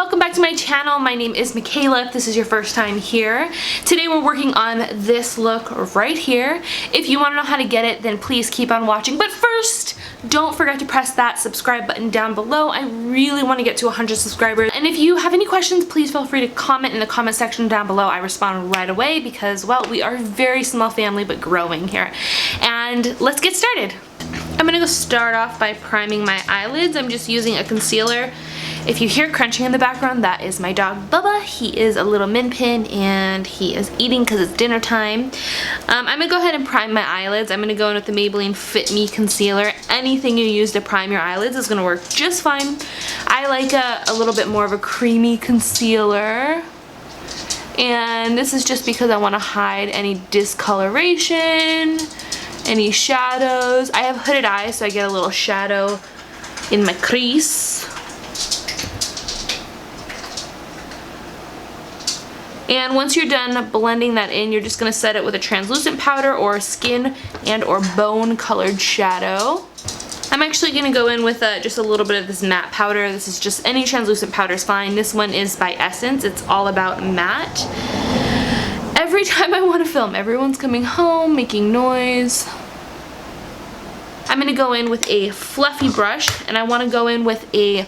welcome back to my channel. My name is Michaela if this is your first time here. Today we're working on this look right here. If you want to know how to get it, then please keep on watching. But first, don't forget to press that subscribe button down below. I really want to get to 100 subscribers. And if you have any questions, please feel free to comment in the comment section down below. I respond right away because, well, we are a very small family but growing here. And let's get started. I'm going to start off by priming my eyelids. I'm just using a concealer. If you hear crunching in the background, that is my dog Bubba. He is a little min pin and he is eating because it's dinner time. I'm going to go ahead and prime my eyelids. I'm going to go in with the Maybelline Fit Me concealer. Anything you use to prime your eyelids is going to work just fine. I like a little bit more of a creamy concealer. And this is just because I want to hide any discoloration, any shadows. I have hooded eyes, so I get a little shadow in my crease. And once you're done blending that in, you're just going to set it with a translucent powder or a skin and or bone colored shadow. I'm actually going to go in with just a little bit of this matte powder. This is just any translucent powder is fine. This one is by Essence. It's all about matte. Every time I want to film, everyone's coming home, making noise. I'm going to go in with a fluffy brush, and I want to go in with a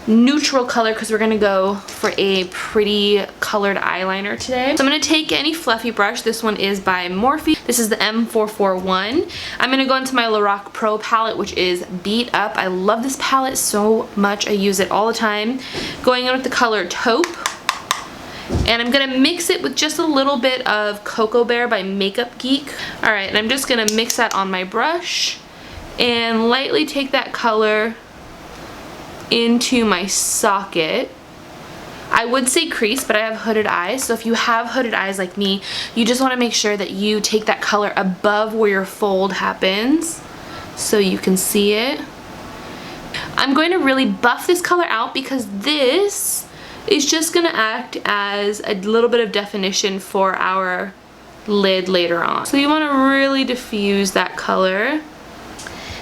neutral color because we're going to go for a pretty colored eyeliner today. So I'm going to take any fluffy brush. This one is by Morphe. This is the M441. I'm going to go into my Lorac Pro palette, which is Beat Up. I love this palette so much. I use it all the time. Going in with the color Taupe. And I'm going to mix it with just a little bit of Cocoa Bear by Makeup Geek. Alright, and I'm just going to mix that on my brush and lightly take that color into my socket. I would say crease, but I have hooded eyes, so if you have hooded eyes like me, you just want to make sure that you take that color above where your fold happens so you can see it. I'm going to really buff this color out because this is just going to act as a little bit of definition for our lid later on. So you want to really diffuse that color.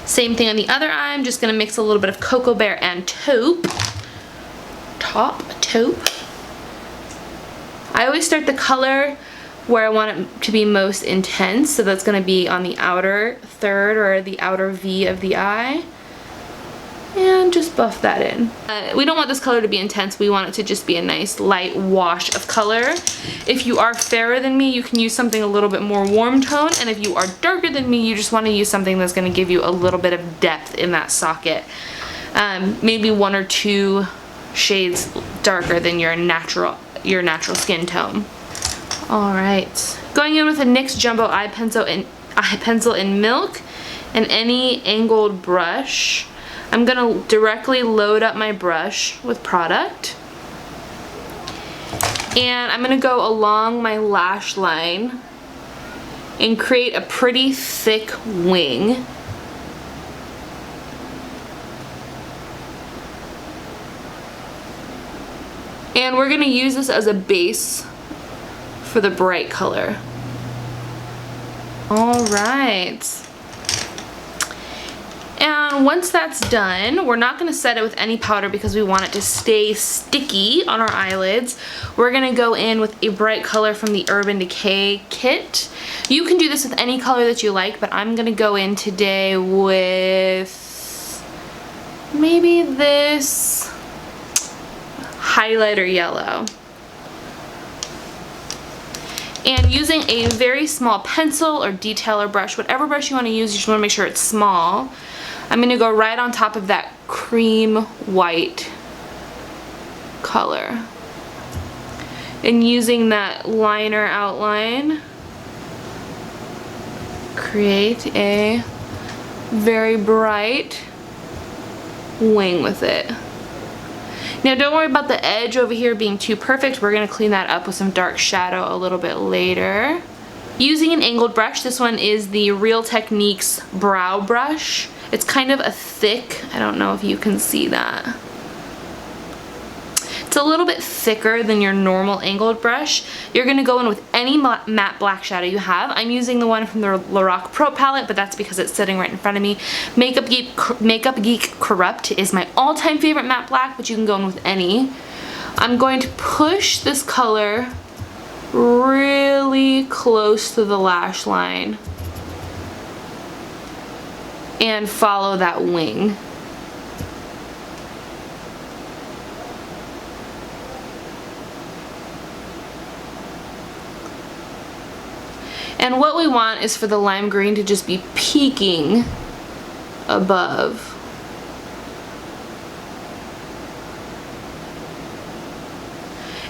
Same thing on the other eye. I'm just going to mix a little bit of Cocoa Bear and Taupe. Taupe. I always start the color where I want it to be most intense, so that's going to be on the outer third or the outer V of the eye. And just buff that in. We don't want this color to be intense. We want it to just be a nice light wash of color. If you are fairer than me, you can use something a little bit more warm tone. And if you are darker than me, you just want to use something that's going to give you a little bit of depth in that socket. Maybe 1 or 2 shades darker than your natural skin tone. Alright. Going in with a NYX Jumbo eye pencil in Milk and any angled brush. I'm going to directly load up my brush with product. And I'm going to go along my lash line and create a pretty thick wing. And we're going to use this as a base for the bright color. Alright. And once that's done, we're not going to set it with any powder because we want it to stay sticky on our eyelids. We're going to go in with a bright color from the Urban Decay kit. You can do this with any color that you like, but I'm going to go in today with maybe this highlighter yellow. And using a very small pencil or detailer brush, whatever brush you want to use, you just want to make sure it's small. I'm going to go right on top of that cream white color. And using that liner outline, create a very bright wing with it. Now don't worry about the edge over here being too perfect. We're going to clean that up with some dark shadow a little bit later. Using an angled brush, this one is the Real Techniques brow brush. It's kind of a thick, I don't know if you can see that. It's a little bit thicker than your normal angled brush. You're going to go in with any matte black shadow you have. I'm using the one from the Lorac Pro palette, but that's because it's sitting right in front of me. Makeup Geek Corrupt is my all-time favorite matte black, but you can go in with any. I'm going to push this color really close to the lash line and follow that wing. And what we want is for the lime green to just be peeking above.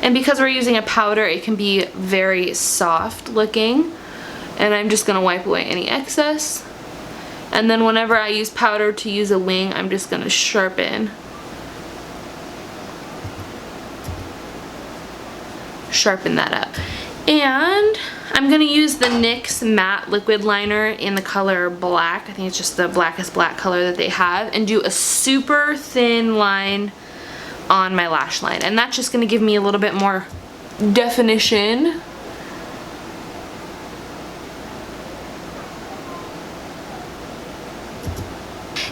And because we're using a powder, it can be very soft looking. And I'm just gonna wipe away any excess. And then whenever I use powder to use a wing, I'm just gonna sharpen that up. And I'm going to use the NYX matte liquid liner in the color black. I think it's just the blackest black color that they have, and do a super thin line on my lash line. And that's just going to give me a little bit more definition.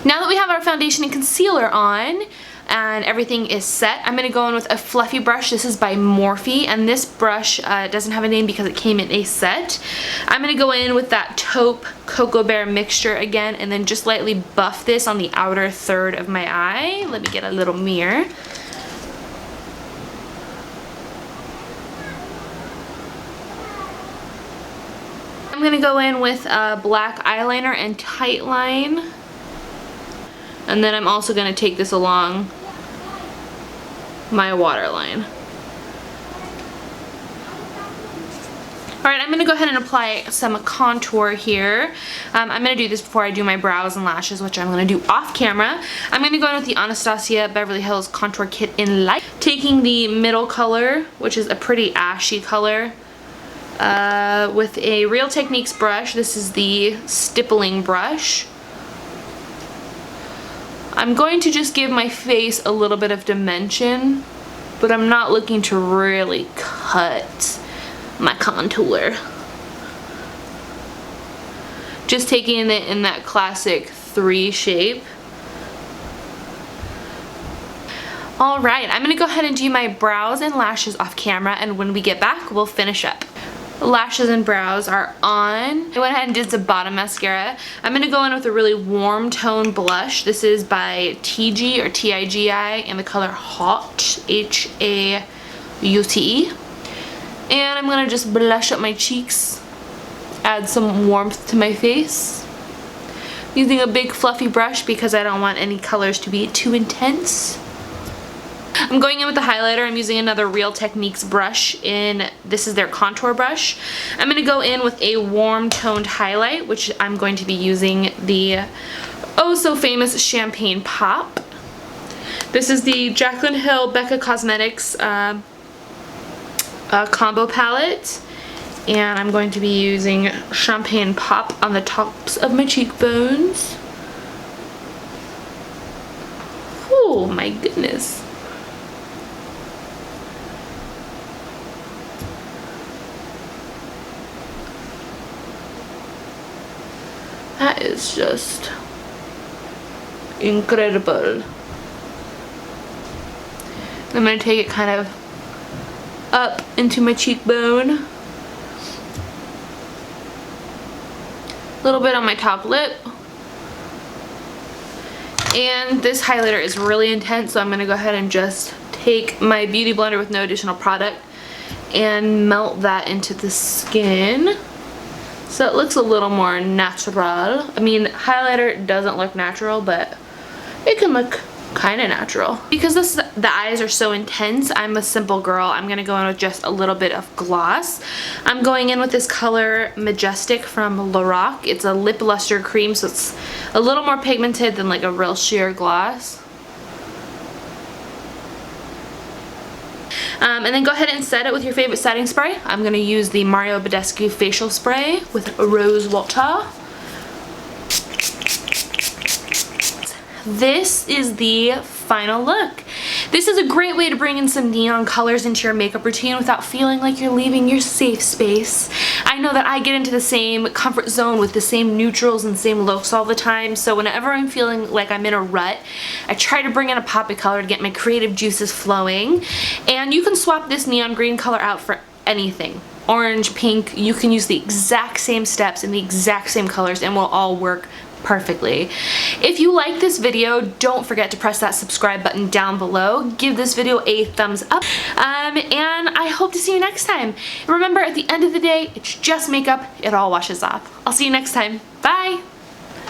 Now that we have our foundation and concealer on, and everything is set, I'm going to go in with a fluffy brush. This is by Morphe, and this brush doesn't have a name because it came in a set. I'm going to go in with that taupe Cocoa Bear mixture again, and then just lightly buff this on the outer third of my eye. Let me get a little mirror. I'm going to go in with a black eyeliner and tight line. And then I'm also going to take this along my waterline. Alright, I'm going to go ahead and apply some contour here. I'm going to do this before I do my brows and lashes, which I'm going to do off camera. I'm going to go in with the Anastasia Beverly Hills Contour Kit in Light. Taking the middle color, which is a pretty ashy color, with a Real Techniques brush. This is the stippling brush. I'm going to just give my face a little bit of dimension, but I'm not looking to really cut my contour. Just taking it in that classic 3 shape. Alright, I'm going to go ahead and do my brows and lashes off camera, and when we get back, we'll finish up. Lashes and brows are on. I went ahead and did some bottom mascara. I'm going to go in with a really warm tone blush. This is by TG or TIGI in the color Haute, H-A-U-T-E. And I'm going to just blush up my cheeks, add some warmth to my face. Using a big fluffy brush because I don't want any colors to be too intense. I'm going in with the highlighter. I'm using another Real Techniques brush this is their contour brush. I'm going to go in with a warm toned highlight, which I'm going to be using the oh so famous Champagne Pop. This is the Jaclyn Hill Becca Cosmetics combo palette, and I'm going to be using Champagne Pop on the tops of my cheekbones. Oh my goodness. That is just incredible. I'm going to take it kind of up into my cheekbone. A little bit on my top lip. And this highlighter is really intense, so I'm going to go ahead and just take my beauty blender with no additional product and melt that into the skin. So it looks a little more natural. I mean, highlighter doesn't look natural, but it can look kind of natural. Because the eyes are so intense, I'm a simple girl. I'm going to go in with just a little bit of gloss. I'm going in with this color Majestic from Lorac. It's a lip luster cream, so it's a little more pigmented than like a real sheer gloss. And then go ahead and set it with your favorite setting spray. I'm going to use the Mario Badescu facial spray with rose water. This is the final look. This is a great way to bring in some neon colors into your makeup routine without feeling like you're leaving your safe space. I know that I get into the same comfort zone with the same neutrals and same looks all the time, so whenever I'm feeling like I'm in a rut, I try to bring in a pop of color to get my creative juices flowing. And you can swap this neon green color out for anything. Orange, pink, you can use the exact same steps in the exact same colors and will all work perfectly. If you like this video, don't forget to press that subscribe button down below. Give this video a thumbs up, and I hope to see you next time. Remember, at the end of the day, it's just makeup. It all washes off. I'll see you next time. Bye!